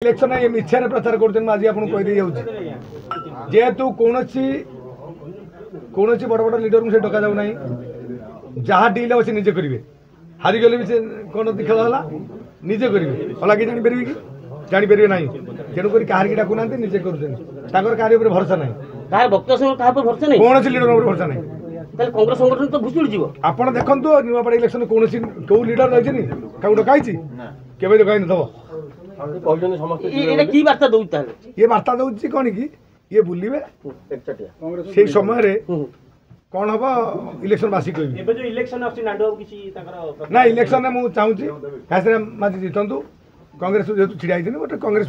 election ये मिथ्या प्रचार कर आज आपको कहीदे जेहेतु कौन बड़ बड़ लीडर को डक जाऊ ना जहाँ डील हे निजे करेंगे हारीगले भी से कौन खेला निजे करेंगे अला कि जापर कि जापर ना तेणुक कहार की डाकुना निजे कर कार्य भरोसा ना कौन लीडर भरोसा ना कांग्रेस संगठन तो भुसुड़ी जीव आप देखो नुआपड़ा इलेक्शन कौन कौ लीडर रही क्या डकाई केवे डकाई न की वार्ता दौर ये वार्ता दौर कौन कि ये बुलवे से समय कौन हम इलेक्शन बासी कह ना इलेक्शन में मुझे चाहूँगी घासीराम माझी जीतु कांग्रेस जेहतु छिड़ा गोटे कांग्रेस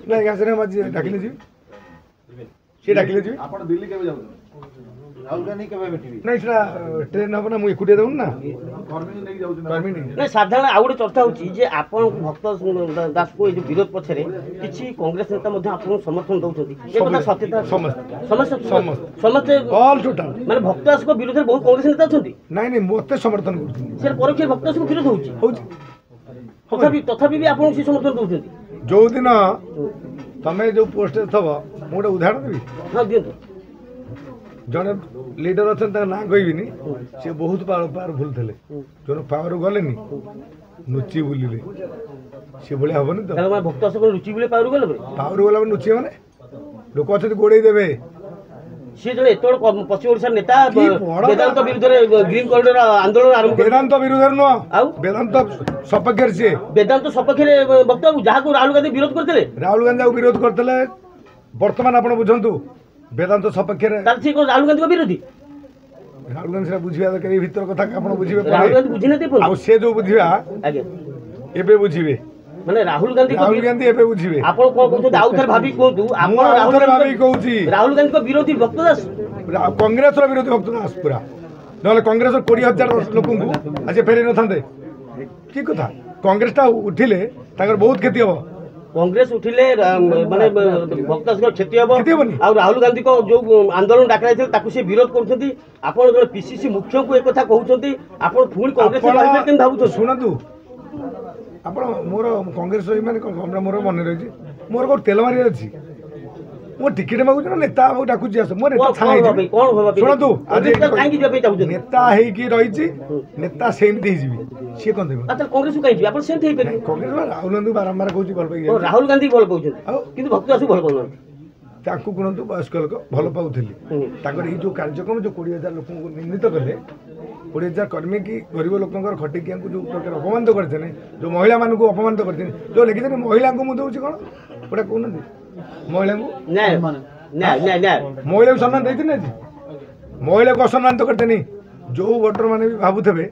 ना घासीराम माझी डाकिले जी सी डाकिले जी नहीं ट्रेन हम ना मुझे एकुटिया दौन ना साधारण आउ गोटे चर्चा हो भक्त दास को विरोध पछरे किसी कांग्रेस नेता समर्थन दौरान समस्ते माने भक्त दास को विरोध बहुत कांग्रेस नेता अच्छा नहीं नहीं मत समर्थन कर परोक्ष भक्त दास को विरोध तथापि आप समर्थन दौरान जो दिन तमें जो पोस्ट थव मुझे उदाहरण देवी हाँ दिखाँ जड़े लीडर अच्छा ना कहबिनी सी बहुत पावरफुल थे जो पावर गले नुची बुलिले सी भाया हेनी तो भक्त लुचि बुले पावर गला नुची मैंने लोक अच्छा गोड़े देवे सी जो पश्चिम ओडिशा नेता वेदांत विरुद्ध ग्रीन कॉरिडोर आंदोलन आरंभ वेदांत विरुद्ध नुह वेदांत सपक्ष सी वेदांत सपक्ष भक्त जहाँ राहुल गांधी विरोध करते राहुल गांधी विरोध करते बर्तमान आप बुझु वेदांत सपक्ष राहुल गांधी विरोधी राहुल गांधी बुझा दरकार भर कथा आप बुझे से जो बुझा एबे बुझे माने राहुल गांधी एबे बुझे आप आउ थे भाभी कहतु राहुल गांधी को विरोधी भक्त दास कांग्रेस विरोधी भक्त दास पूरा ना कांग्रेस 20,000 लोक आज फेर न था कि कथा कांग्रेस उठिले बहुत क्षति हम कांग्रेस उठिले माने भक्त दास क्षति हम आ राहुल गांधी को जो आंदोलन डाक से विरोध कर पीसीसी मुख्य को एक कथा कहते आप कांग्रेस भाव शुणु आप मोर कांग्रेस मैंने मोर मन रही मोर कौन तेल मारी अच्छी मो टिकेट मागुच ना नेता डाकुच आस मो नेता शुणु आज नेता रही नेता सेमती सी कौन देव कांग्रेस कांग्रेस राहुल गांधी बारंबार कहूँ भल पाई राहुल गांधी भल पाँच भक्त दास भल पाऊँ गुणतु वयस्क लोक भल पाऊली जो कार्यक्रम जो 20,000 लोक निर्णित कले 20,000 कर्मी की गरीब लोक खटिकिया जो प्रकार अपमानित करते जो महिला मान अपमानित करते जो लिखिते महिला को मुझे कौन गोटा कहना महिला महिला को सम्मान देते आज महिला को असम्मान तो करते नहीं जो वोटर मैंने भी भावुवे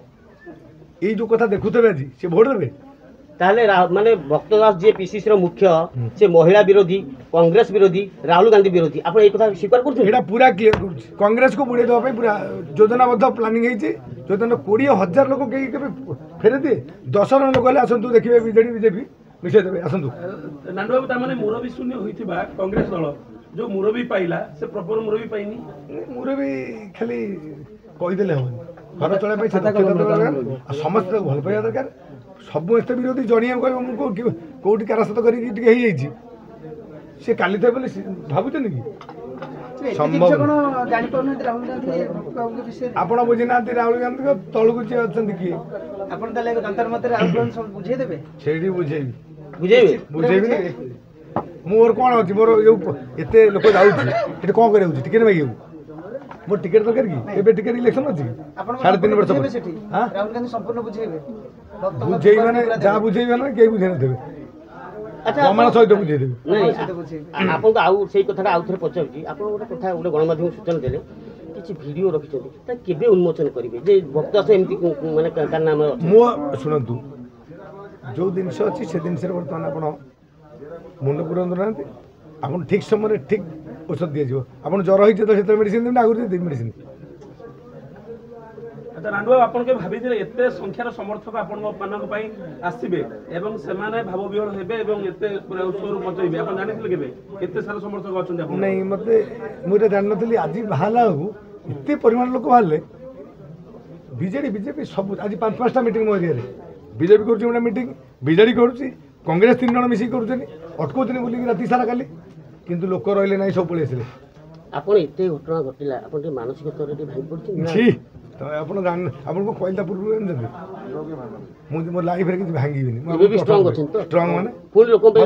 ये जो कथा देखुवे आज सी भोट देवे ताले माने भक्त दास जी पीसीसी मुख्य से महिला विरोधी कांग्रेस विरोधी राहुल गांधी विरोधी आप एक कथा स्वीकार कर पूरा क्लीयर कर कांग्रेस को बुड़े देवाई पूरा योजनाबद्ध प्लानिंग योजना 20,000 लोक फेरे दिए 10 जन लोक आसतु देखिए बीजेडी बीजेपी मिसे देवे आसतु नांडबाबू माने मुरबी शून्य होइथिबा कांग्रेस दल जो मुरबी पाइला से प्रॉपर मुरबी पाइनी मुरबी खाली कहीदेले हम घर चलने समस्त भल पाइबा दरकार समस्त विरोधी जड़िया कह कौटी कारासत कर सी काली थे बोले भावुन कि आप बुझीना राहुल गांधी को तलू जी अच्छा किए से बुझेबी बुझेबी मोर कौन अच्छी मोर एत लोक जाऊँगी कौन कर टिकेट मांगे मो टिकेट दरकार कि एबे टिकेट इलेक्शन अच्छी 3.5 वर्ष बुझे मैंने जहाँ बुझे ना कहीं बुझे ना प्रमाण सहित बुझे आपको आउ से कथा आउ थे पचार आप गोटे कथा गोटे गणमाध्यम सूचना देले किसी वीडियो रखिंट केबे उन्मोचन करेंगे जे भक्त दास एमती माने कारनामा मो शुणु जो जिनस अच्छी से जिन बर्तमान आप मुंड पुरंतु ना आप ठीक समय ठीक औषध दिज्व आप ज्वर होती तो से मेडिसिन देवी आगुरी देवी मेडिसिन अच्छा नांडबाबू आपन के भाभी एते संख्यार समर्थक आपण मानक पई आसीबे एवं सेमाने भाव विहल हेबे एवं एते पूरा उत्सव पहुंचैबे आपण जानिथिले केबे एते सारा समर्थक अछन आपण नहीं मते मुरे जान नथली आज बाहला एते परिमाण लोक बाहले बीजेडी बीजेपी सब आज 5-5टा मीटिंग मो एरिया रे बीजेपी कर मीटिंग बीजेडी कर कांग्रेस 3 जन मिसिक करूछनी अटकाउछनी बोली राति सारा काली किंतु लोक रहले नाही सब पळे आसिले आपण एते घटना घटिला आपण के मानसिक स्तर रे भाई पड़छि छी तो आपण जान आपण को कहला पूर्व जानते मु मोर लाइफ रे किछ भांगीबिनी ये भी स्ट्रांग अछन तो स्ट्रांग माने फुल लोक पे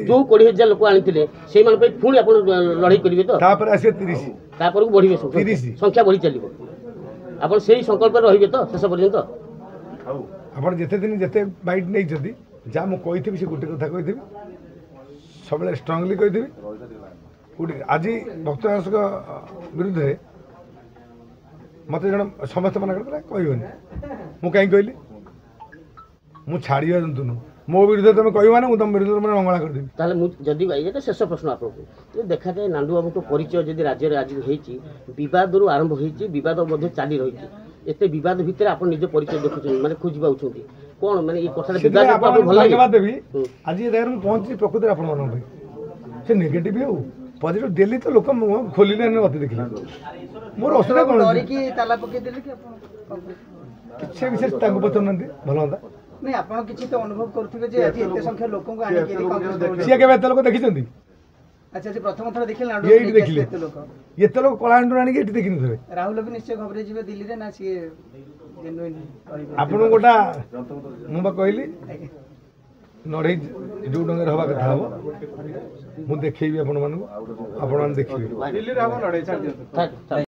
जो 20000 लोक आनिथिले सेई मान पे फुल आपण लड़ाई करिवे तो तापर आसे 30 तापर को बढ़िबे 30 संख्या बढ़ी चलिबो आपण सेई संकल्प रहिबे तो शेष पर्यंत आपण जेते दिन जेते बाइट नै जदी जा मु कहिथिबि से गुटे कथा कहिथिबि सबले स्ट्रांगली कहिथिबि गुटे आज भक्तदास विरुद्ध मत जन समस्त मन कहबनी मु कहीं कहली मु छाड़िया जंतु मो विरुद्ध तुम कह तुम विरुद्ध मैंने मंगला करदेवी ताले जदि ये शेष प्रश्न आपको देखा जाए नांडू बाबू तो परिचय जदि राज्य आज होती बद आरंभ होती बद चली रही एत बद भितर आप निज परिचय देखुं माने खोजी पाउछंती कौन माने ये कथा धन्यवाद देवी आज ये जगह पहुंची प्रकृति आप से नेगेटिव हो पॉजिटिव डेली तो लोक खोलिले मत देखिले मोर असुविधा कौन किसी विशेष पचार ना भल हाँ नहीं आपण किछि तो अनुभव करथिबे जे आज एते संख्या लोकन को आनि के कांग्रेस सिया केबे एते लोक देखिछंती अच्छा जे प्रथम थर देखिल नाडू एटी देखिले एते लोक कलांडर आनि के एटी देखिन थबे राहुल भी निश्चय घबरे जिवे दिल्ली रे ना सिए जेन्युइन आपण गोटा मु बा कहली नढ़ई जो डंगर हवा कथा हबो मु देखैबी आपण मानू आपण मान देखिबे दिल्ली रे हम लड़ाई छाड़ दियो